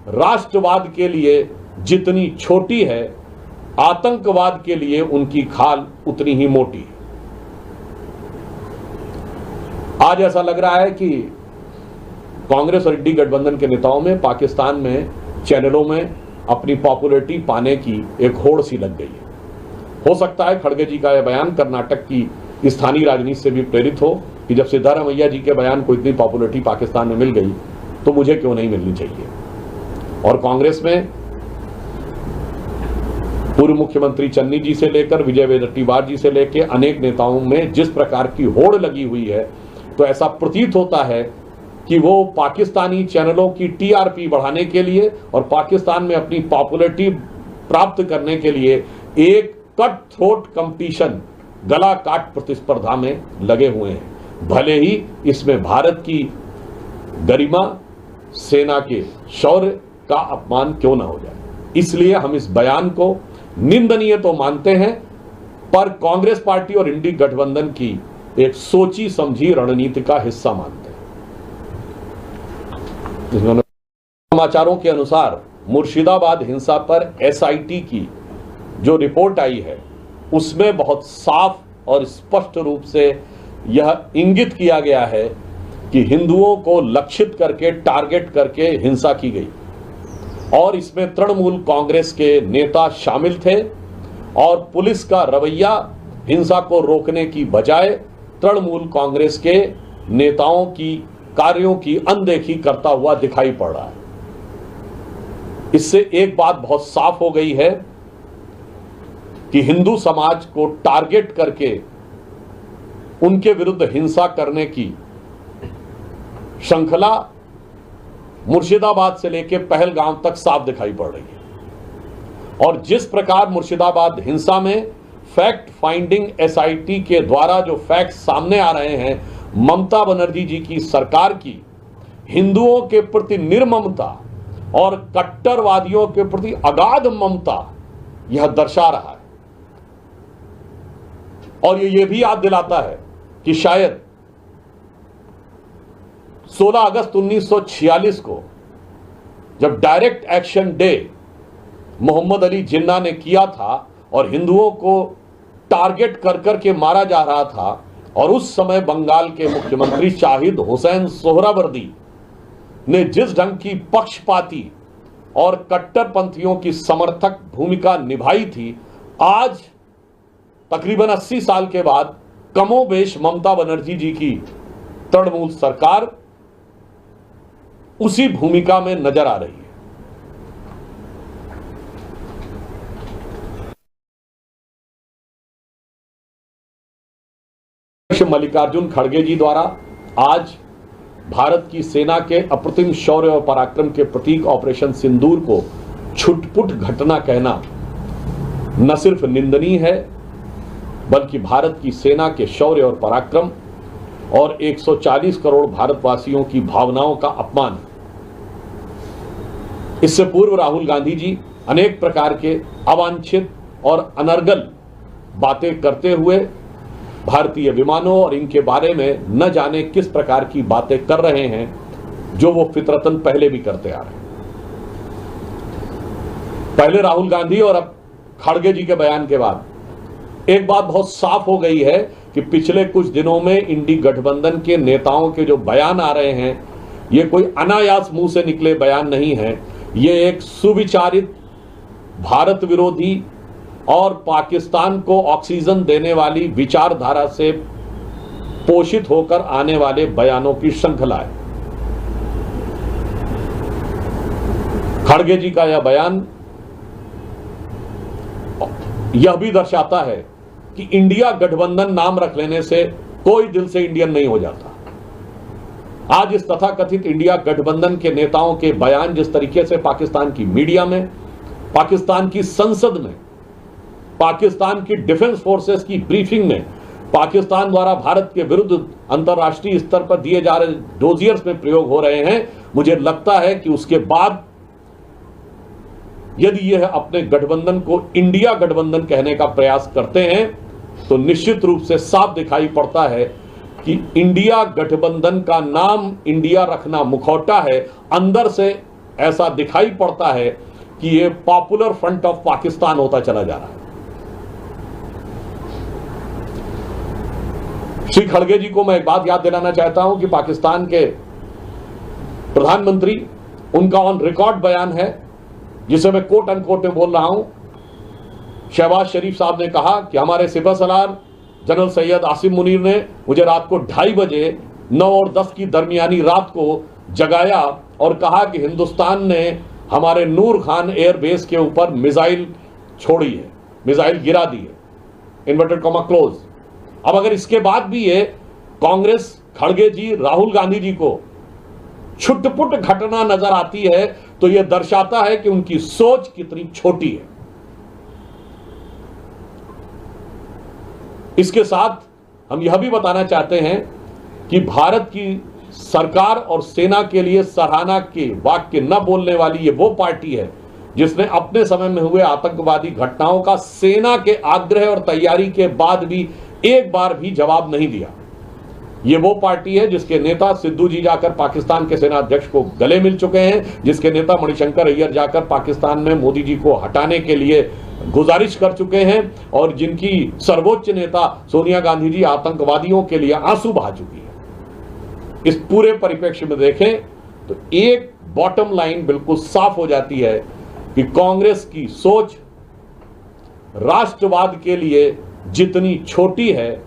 राष्ट्रवाद के लिए जितनी छोटी है, आतंकवाद के लिए उनकी खाल उतनी ही मोटी है। आज ऐसा लग रहा है कि कांग्रेस और इंडी गठबंधन के नेताओं में पाकिस्तान में चैनलों में अपनी पॉपुलैरिटी पाने की एक होड़ सी लग गई है। हो सकता है खड़गे जी का यह बयान कर्नाटक की स्थानीय राजनीति से भी प्रेरित हो कि जब सिद्धारमैया जी के बयान को इतनी पॉपुलैरिटी पाकिस्तान में मिल गई तो मुझे क्यों नहीं मिलनी चाहिए। और कांग्रेस में पूर्व मुख्यमंत्री चन्नी जी से लेकर विजय वडेट्टीवार जी से लेकर अनेक नेताओं में जिस प्रकार की होड़ लगी हुई है, तो ऐसा प्रतीत होता है कि वो पाकिस्तानी चैनलों की टीआरपी बढ़ाने के लिए और पाकिस्तान में अपनी पॉपुलैरिटी प्राप्त करने के लिए एक कट थ्रोट कंपटीशन, गला काट प्रतिस्पर्धा में लगे हुए हैं। भले ही इसमें भारत की गरिमा, सेना के शौर्य का अपमान क्यों ना हो जाए। इसलिए हम इस बयान को निंदनीय तो मानते हैं, पर कांग्रेस पार्टी और इंडी गठबंधन की एक सोची समझी रणनीति का हिस्सा मानते हैं। समाचारों के अनुसार मुर्शिदाबाद हिंसा पर एसआईटी की जो रिपोर्ट आई है उसमें बहुत साफ और स्पष्ट रूप से यह इंगित किया गया है कि हिंदुओं को लक्षित करके, टारगेट करके हिंसा की गई और इसमें तृणमूल कांग्रेस के नेता शामिल थे और पुलिस का रवैया हिंसा को रोकने की बजाय तृणमूल कांग्रेस के नेताओं की कार्यों की अनदेखी करता हुआ दिखाई पड़ रहा है। इससे एक बात बहुत साफ हो गई है कि हिंदू समाज को टारगेट करके उनके विरुद्ध हिंसा करने की श्रृंखला मुर्शिदाबाद से लेकर पहलगाम तक साफ दिखाई पड़ रही है। और जिस प्रकार मुर्शिदाबाद हिंसा में फैक्ट फाइंडिंग एसआईटी के द्वारा जो फैक्ट सामने आ रहे हैं, ममता बनर्जी जी की सरकार की हिंदुओं के प्रति निर्ममता और कट्टरवादियों के प्रति अगाध ममता यह दर्शा रहा है। और ये भी याद दिलाता है कि शायद 16 अगस्त 1946 को जब direct action day Mohammad Ali Jinnah ने किया था और हिंदुओं को टारगेट कर करके मारा जा रहा था, और उस समय बंगाल के मुख्यमंत्री शाहिद हुसैन सोहरावर्दी ने जिस ढंग की पक्षपाती और कट्टरपंथियों की समर्थक भूमिका निभाई थी, आज तकरीबन 80 साल के बाद कमोबेश ममता बनर्जी जी की तृणमूल सरकार उसी भूमिका में नजर आ रही है। मल्लिकार्जुन खड़गे जी द्वारा आज भारत की सेना के अप्रतिम शौर्य और पराक्रम के प्रतीक ऑपरेशन सिंदूर को छुटपुट घटना कहना न सिर्फ निंदनीय है, बल्कि भारत की सेना के शौर्य और पराक्रम और 140 करोड़ भारतवासियों की भावनाओं का अपमान। इससे पूर्व राहुल गांधी जी अनेक प्रकार के अवांछित और अनर्गल बातें करते हुए भारतीय विमानों और इनके बारे में न जाने किस प्रकार की बातें कर रहे हैं, जो वो फितरतन पहले भी करते आ रहे हैं। पहले राहुल गांधी और अब खड़गे जी के बयान के बाद एक बात बहुत साफ हो गई है कि पिछले कुछ दिनों में इंडी गठबंधन के नेताओं के जो बयान आ रहे हैं, ये कोई अनायास मुंह से निकले बयान नहीं है। ये एक सुविचारित, भारत विरोधी और पाकिस्तान को ऑक्सीजन देने वाली विचारधारा से पोषित होकर आने वाले बयानों की श्रृंखला है। खड़गे जी का यह बयान यह भी दर्शाता है कि इंडिया गठबंधन नाम रख लेने से कोई दिल से इंडियन नहीं हो जाता। आज इस तथाकथित इंडिया गठबंधन के नेताओं के बयान जिस तरीके से पाकिस्तान की मीडिया में, पाकिस्तान की संसद में, पाकिस्तान की डिफेंस फोर्सेस की ब्रीफिंग में पाकिस्तान द्वारा भारत के विरुद्ध अंतर्राष्ट्रीय स्तर पर दिए जा रहे डोजियर्स में प्रयोग हो रहे हैं, मुझे लगता है कि उसके बाद यदि यह अपने गठबंधन को इंडिया गठबंधन कहने का प्रयास करते हैं तो निश्चित रूप से साफ दिखाई पड़ता है कि इंडिया गठबंधन का नाम इंडिया रखना मुखौटा है, अंदर से ऐसा दिखाई पड़ता है कि ये पॉपुलर फ्रंट ऑफ पाकिस्तान होता चला जा रहा है। श्री खड़गे जी को मैं एक बात याद दिलाना चाहता हूं कि पाकिस्तान के प्रधानमंत्री, उनका ऑन रिकॉर्ड बयान है जिसे मैं कोट अनकोट में बोल रहा हूं। शहबाज शरीफ साहब ने कहा कि हमारे सिपह सलार जनरल सैयद आसिम मुनीर ने मुझे रात को 2:30 बजे 9 और 10 की दरमियानी रात को जगाया और कहा कि हिंदुस्तान ने हमारे नूर खान एयरबेस के ऊपर मिसाइल छोड़ी है, मिसाइल गिरा दी है, इन्वर्टेड कॉमा क्लोज। अब अगर इसके बाद भी ये कांग्रेस, खड़गे जी, राहुल गांधी जी को छुटपुट घटना नजर आती है तो यह दर्शाता है कि उनकी सोच कितनी छोटी है। इसके साथ हम यह भी बताना चाहते हैं कि भारत की सरकार और सेना के लिए सराहना के वाक्य न बोलने वाली ये वो पार्टी है जिसने अपने समय में हुए आतंकवादी घटनाओं का सेना के आग्रह और तैयारी के बाद भी एक बार भी जवाब नहीं दिया। ये वो पार्टी है जिसके नेता सिद्धू जी जाकर पाकिस्तान के सेना अध्यक्ष को गले मिल चुके हैं, जिसके नेता मणिशंकर अय्यर जाकर पाकिस्तान में मोदी जी को हटाने के लिए गुजारिश कर चुके हैं और जिनकी सर्वोच्च नेता सोनिया गांधी जी आतंकवादियों के लिए आंसू बहा चुकी है। इस पूरे परिप्रेक्ष्य में देखें तो एक बॉटम लाइन बिल्कुल साफ हो जाती है कि कांग्रेस की सोच राष्ट्रवाद के लिए जितनी छोटी है,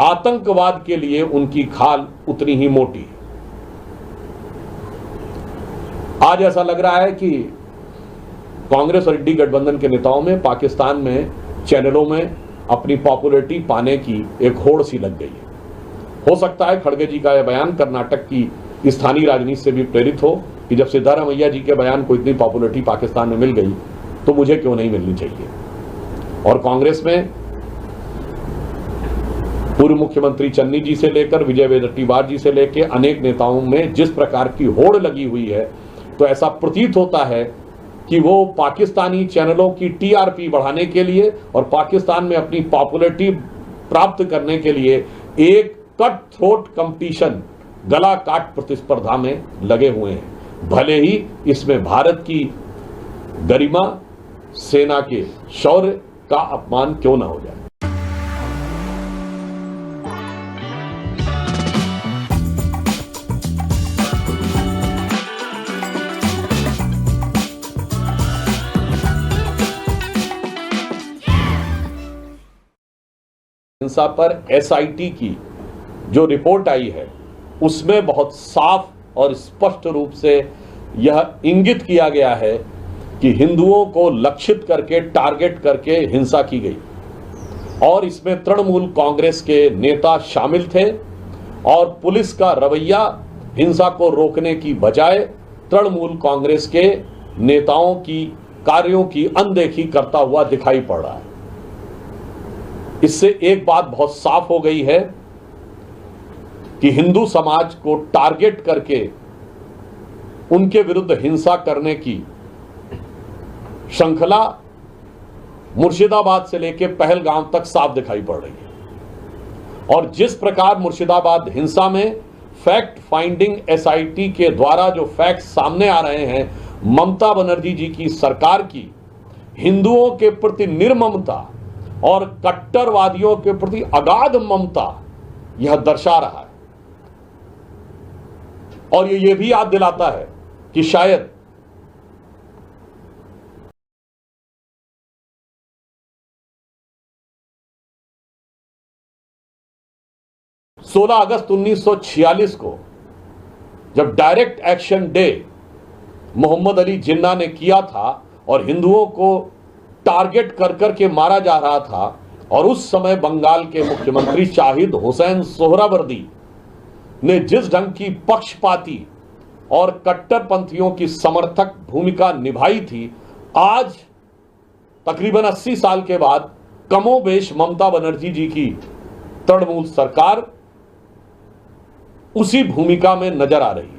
आतंकवाद के लिए उनकी खाल उतनी ही मोटी है। आज ऐसा लग रहा है कि कांग्रेस और इंडी गठबंधन के नेताओं में पाकिस्तान में चैनलों में अपनी पॉपुलैरिटी पाने की एक होड़ सी लग गई है। हो सकता है खड़गे जी का यह बयान कर्नाटक की स्थानीय राजनीति से भी प्रेरित हो कि जब सिद्धारमैया जी के बयान को इतनी पॉपुलैरिटी पाकिस्तान में मिल गई तो मुझे क्यों नहीं मिलनी चाहिए। और कांग्रेस में पूर्व मुख्यमंत्री चन्नी जी से लेकर विजय वडेट्टीवार जी से लेकर अनेक नेताओं में जिस प्रकार की होड़ लगी हुई है, तो ऐसा प्रतीत होता है कि वो पाकिस्तानी चैनलों की टीआरपी बढ़ाने के लिए और पाकिस्तान में अपनी पॉपुलैरिटी प्राप्त करने के लिए एक कट थ्रोट कंपटीशन, गला काट प्रतिस्पर्धा में लगे हुए हैं, भले ही इसमें भारत की गरिमा, सेना के शौर्य का अपमान क्यों ना हो जाए। हिंसा पर एसआईटी की जो रिपोर्ट आई है उसमें बहुत साफ और स्पष्ट रूप से यह इंगित किया गया है कि हिंदुओं को लक्षित करके, टारगेट करके हिंसा की गई और इसमें तृणमूल कांग्रेस के नेता शामिल थे और पुलिस का रवैया हिंसा को रोकने की बजाय तृणमूल कांग्रेस के नेताओं की कार्यों की अनदेखी करता हुआ दिखाई पड़ रहा है। इससे एक बात बहुत साफ हो गई है कि हिंदू समाज को टारगेट करके उनके विरुद्ध हिंसा करने की श्रृंखला मुर्शिदाबाद से लेकर पहलगाम तक साफ दिखाई पड़ रही है। और जिस प्रकार मुर्शिदाबाद हिंसा में फैक्ट फाइंडिंग एसआईटी के द्वारा जो फैक्ट सामने आ रहे हैं, ममता बनर्जी जी की सरकार की हिंदुओं के प्रति निर्ममता और कट्टरवादियों के प्रति अगाध ममता यह दर्शा रहा है। और ये भी याद दिलाता है कि शायद सोलह अगस्त 1946 को जब direct action day Mohammad Ali Jinnah ने किया था और हिंदुओं को टारगेट कर करके मारा जा रहा था, और उस समय बंगाल के मुख्यमंत्री शाहिद हुसैन सोहरावर्दी ने जिस ढंग की पक्षपाती और कट्टरपंथियों की समर्थक भूमिका निभाई थी, आज तकरीबन 80 साल के बाद कमोबेश ममता बनर्जी जी की तृणमूल सरकार उसी भूमिका में नजर आ रही है।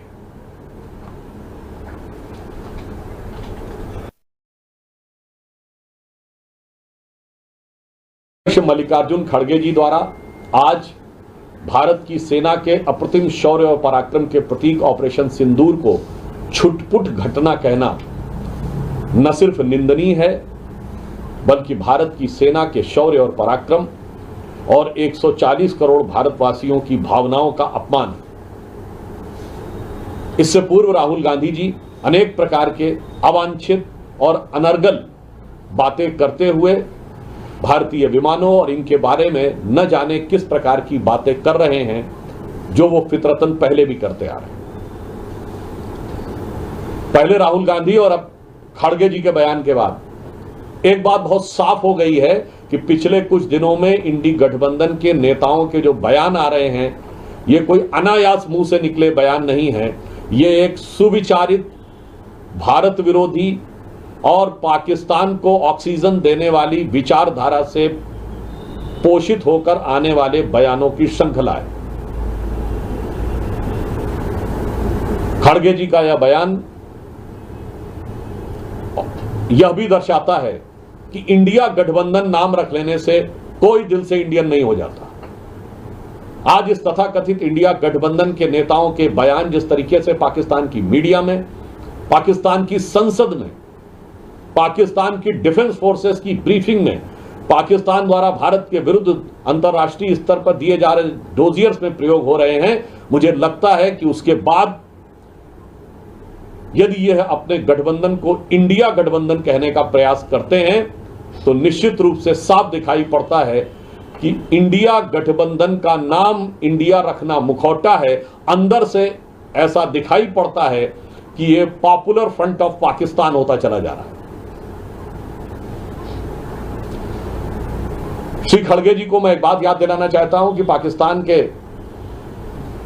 मल्लिकार्जुन खड़गे जी द्वारा आज भारत की सेना के अप्रतिम शौर्य और पराक्रम के प्रतीक ऑपरेशन सिंदूर को छुटपुट घटना कहना न सिर्फ निंदनीय है, बल्कि भारत की सेना के शौर्य और पराक्रम और 140 करोड़ भारतवासियों की भावनाओं का अपमान है। इससे पूर्व राहुल गांधी जी अनेक प्रकार के अवांछित और अनर्गल बातें करते हुए भारतीय विमानों और इनके बारे में न जाने किस प्रकार की बातें कर रहे हैं, जो वो फितरतन पहले भी करते आ रहे हैं। पहले राहुल गांधी और अब खड़गे जी के बयान के बाद एक बात बहुत साफ हो गई है कि पिछले कुछ दिनों में इंडी गठबंधन के नेताओं के जो बयान आ रहे हैं, ये कोई अनायास मुंह से निकले बयान नहीं है। ये एक सुविचारित, भारत विरोधी और पाकिस्तान को ऑक्सीजन देने वाली विचारधारा से पोषित होकर आने वाले बयानों की श्रृंखला है। खड़गे जी का यह बयान यह भी दर्शाता है कि इंडिया गठबंधन नाम रख लेने से कोई दिल से इंडियन नहीं हो जाता। आज इस तथाकथित इंडिया गठबंधन के नेताओं के बयान जिस तरीके से पाकिस्तान की मीडिया में, पाकिस्तान की संसद में, पाकिस्तान की डिफेंस फोर्सेस की ब्रीफिंग में, पाकिस्तान द्वारा भारत के विरुद्ध अंतरराष्ट्रीय स्तर पर दिए जा रहे डोजियर्स में प्रयोग हो रहे हैं, मुझे लगता है कि उसके बाद यदि यह अपने गठबंधन को इंडिया गठबंधन कहने का प्रयास करते हैं तो निश्चित रूप से साफ दिखाई पड़ता है कि इंडिया गठबंधन का नाम इंडिया रखना मुखौटा है। अंदर से ऐसा दिखाई पड़ता है कि यह पॉपुलर फ्रंट ऑफ पाकिस्तान होता चला जा रहा है। श्री खड़गे जी को मैं एक बात याद दिलाना चाहता हूं कि पाकिस्तान के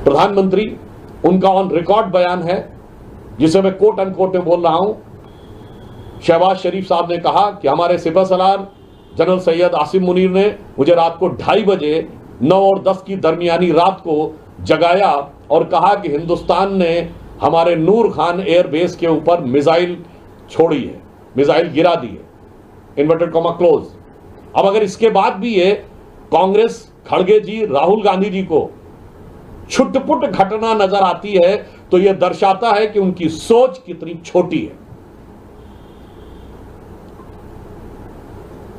प्रधानमंत्री, उनका ऑन रिकॉर्ड बयान है जिसे मैं कोट अनकोट में बोल रहा हूं। शहबाज शरीफ साहब ने कहा कि हमारे सिपह सलार जनरल सैयद आसिम मुनीर ने मुझे रात को 2:30 बजे 9 और 10 की दरमियानी रात को जगाया और कहा कि हिंदुस्तान ने हमारे नूर खान एयरबेस के ऊपर मिसाइल छोड़ी है, मिसाइल गिरा दी है, इन्वर्टेड कॉमा क्लोज। अब अगर इसके बाद भी ये कांग्रेस, खड़गे जी, राहुल गांधी जी को छुटपुट घटना नजर आती है तो यह दर्शाता है कि उनकी सोच कितनी छोटी है।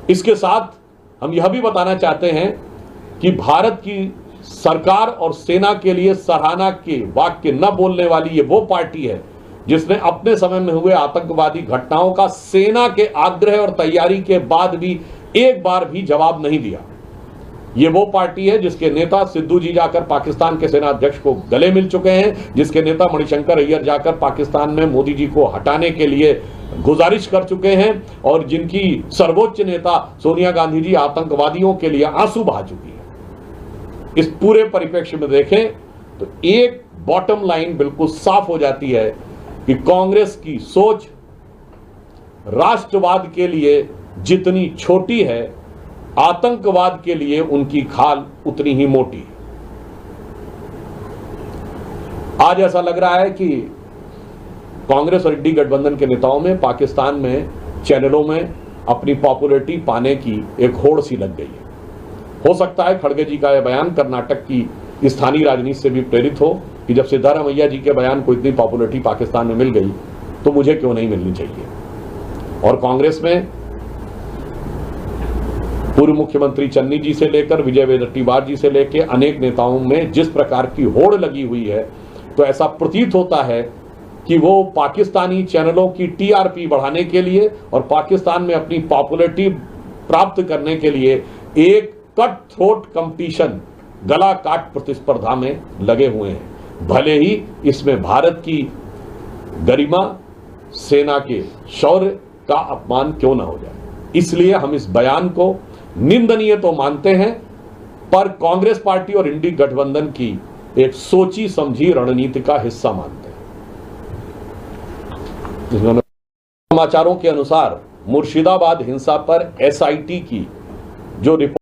इसके साथ हम यह भी बताना चाहते हैं कि भारत की सरकार और सेना के लिए सराहना के वाक्य न बोलने वाली ये वो पार्टी है जिसने अपने समय में हुए आतंकवादी घटनाओं का सेना के आग्रह और तैयारी के बाद भी एक बार भी जवाब नहीं दिया। ये वो पार्टी है जिसके नेता सिद्धू जी जाकर पाकिस्तान के सेना अध्यक्ष को गले मिल चुके हैं, जिसके नेता मणिशंकर अय्यर जाकर पाकिस्तान में मोदी जी को हटाने के लिए गुजारिश कर चुके हैं और जिनकी सर्वोच्च नेता सोनिया गांधी जी आतंकवादियों के लिए आंसू बहा चुकी है। इस पूरे परिप्रेक्ष्य में देखें तो एक बॉटम लाइन बिल्कुल साफ हो जाती है कि कांग्रेस की सोच राष्ट्रवाद के लिए जितनी छोटी है, आतंकवाद के लिए उनकी खाल उतनी ही मोटी है। आज ऐसा लग रहा है कि कांग्रेस और इंडी गठबंधन के नेताओं में पाकिस्तान में चैनलों में अपनी पॉपुलैरिटी पाने की एक होड़ सी लग गई है। हो सकता है खड़गे जी का यह बयान कर्नाटक की स्थानीय राजनीति से भी प्रेरित हो कि जब सिद्धारमैया जी के बयान को इतनी पॉपुलैरिटी पाकिस्तान में मिल गई तो मुझे क्यों नहीं मिलनी चाहिए। और कांग्रेस में पूर्व मुख्यमंत्री चन्नी जी से लेकर विजय वडेट्टीवार जी से लेकर अनेक नेताओं में जिस प्रकार की होड़ लगी हुई है, तो ऐसा प्रतीत होता है कि वो पाकिस्तानी चैनलों की टीआरपी बढ़ाने के लिए और पाकिस्तान में अपनी पॉपुलैरिटी प्राप्त करने के लिए एक कट थ्रोट कंपटीशन, गला काट प्रतिस्पर्धा में लगे हुए हैं। भले ही इसमें भारत की गरिमा, सेना के शौर्य का अपमान क्यों ना हो जाए। इसलिए हम इस बयान को निंदनीय तो मानते हैं, पर कांग्रेस पार्टी और इंडी गठबंधन की एक सोची समझी रणनीति का हिस्सा मानते हैं। समाचारों के अनुसार मुर्शिदाबाद हिंसा पर एसआईटी की जो रिपोर्ट